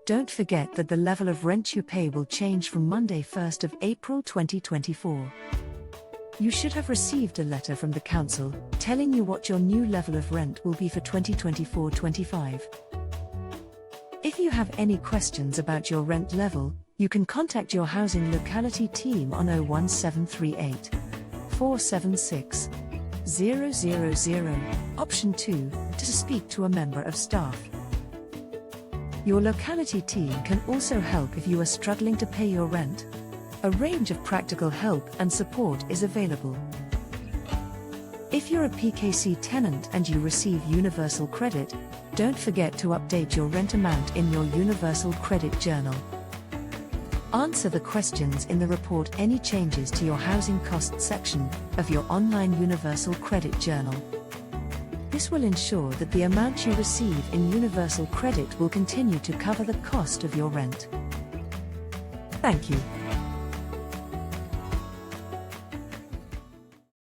Don't forget that the level of rent you pay will change from Monday 1st of April 2024. You should have received a letter from the council telling you what your new level of rent will be for 2024-25. If you have any questions about your rent level, you can contact your housing locality team on 01738 476 000, option 2, to speak to a member of staff. Your locality team can also help if you are struggling to pay your rent. A range of practical help and support is available. If you're a PKC tenant and you receive Universal Credit, don't forget to update your rent amount in your Universal Credit Journal. Answer the questions in the Report Any Changes to Your Housing Costs section of your online Universal Credit Journal. This will ensure that the amount you receive in Universal Credit will continue to cover the cost of your rent. Thank you.